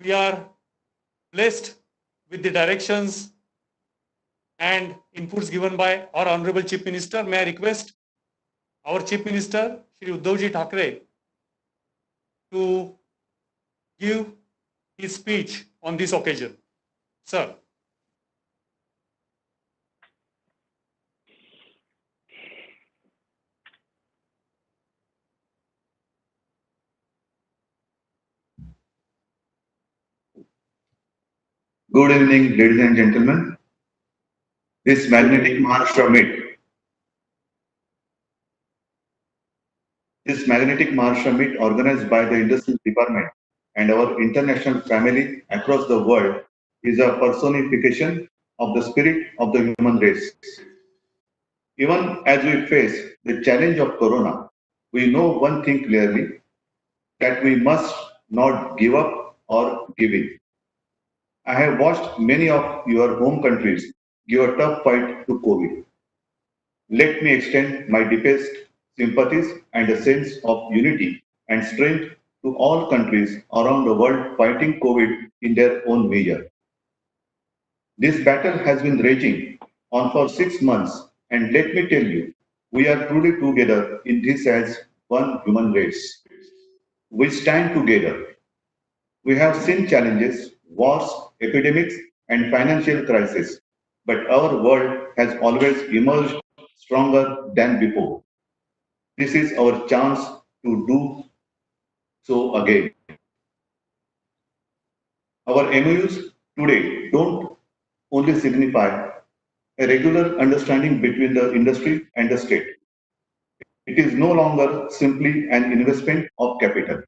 we are blessed with the directions and inputs given by our Honorable Chief Minister. May I request our Chief Minister, Shri Uddhavji Thackeray, to give his speech on this occasion. Sir. Good evening, ladies and gentlemen. This magnetic Maharashtra Meet organized by the Industrial Department and our international family across the world is a personification of the spirit of the human race. Even as we face the challenge of Corona, we know one thing clearly, that we must not give up or give in. I have watched many of your home countries give a tough fight to COVID. Let me extend my deepest sympathies and a sense of unity and strength to all countries around the world fighting COVID in their own measure. This battle has been raging on for 6 months, and let me tell you, we are truly together in this as one human race. We stand together. We have seen challenges, wars, epidemics, and financial crisis, but our world has always emerged stronger than before. This is our chance to do so again. Our MOUs today don't only signify a regular understanding between the industry and the state. It is no longer simply an investment of capital.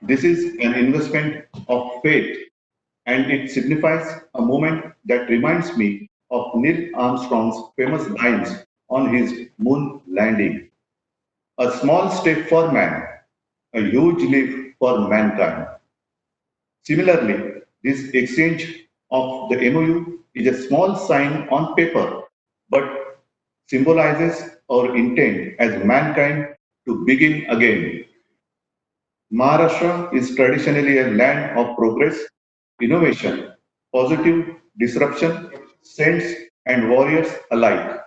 This is an investment of faith, and it signifies a moment that reminds me of Neil Armstrong's famous lines on his moon landing. A small step for man, a huge leap for mankind. Similarly, this exchange of the MOU is a small sign on paper, but symbolizes our intent as mankind to begin again. Maharashtra is traditionally a land of progress, innovation, positive disruption, saints and warriors alike.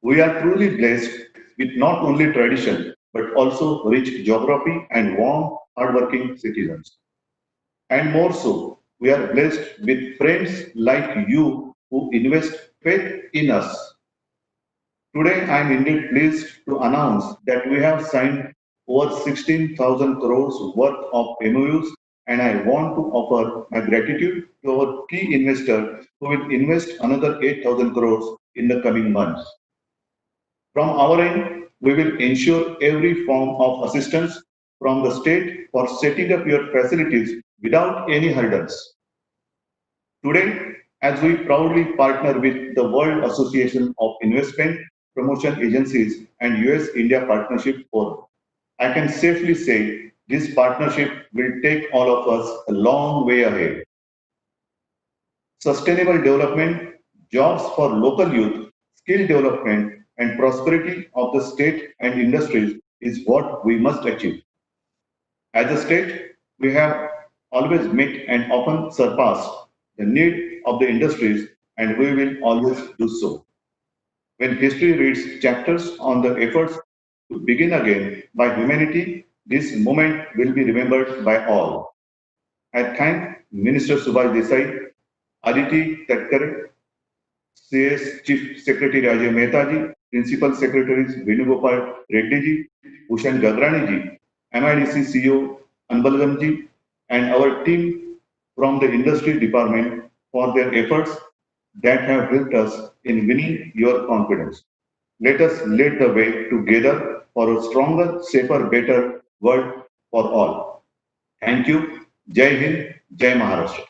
We are truly blessed with not only tradition, but also rich geography and warm, hardworking citizens. And more so, we are blessed with friends like you who invest faith in us. Today, I am indeed pleased to announce that we have signed over 16,000 crores worth of MOUs, and I want to offer my gratitude to our key investor who will invest another 8,000 crores in the coming months. From our end, we will ensure every form of assistance from the state for setting up your facilities without any hurdles. Today, as we proudly partner with the World Association of Investment Promotion Agencies and US-India Partnership Forum, I can safely say this partnership will take all of us a long way ahead. Sustainable development, jobs for local youth, skill development, and prosperity of the state and industries is what we must achieve. As a state, we have always met and often surpassed the need of the industries, and we will always do so. When history reads chapters on the efforts to begin again by humanity, this moment will be remembered by all. I thank Minister Subhash Desai, Aditi Tatkare, CS Chief Secretary Ajay Mehta ji, Principal Secretaries Venugopal Reddy ji, Bhushan Gagrani ji, MIDC CEO Anbalgam ji, and our team from the industry department for their efforts that have helped us in winning your confidence. Let us lead the way together for a stronger, safer, better world for all. Thank you. Jai Hind, Jai Maharashtra.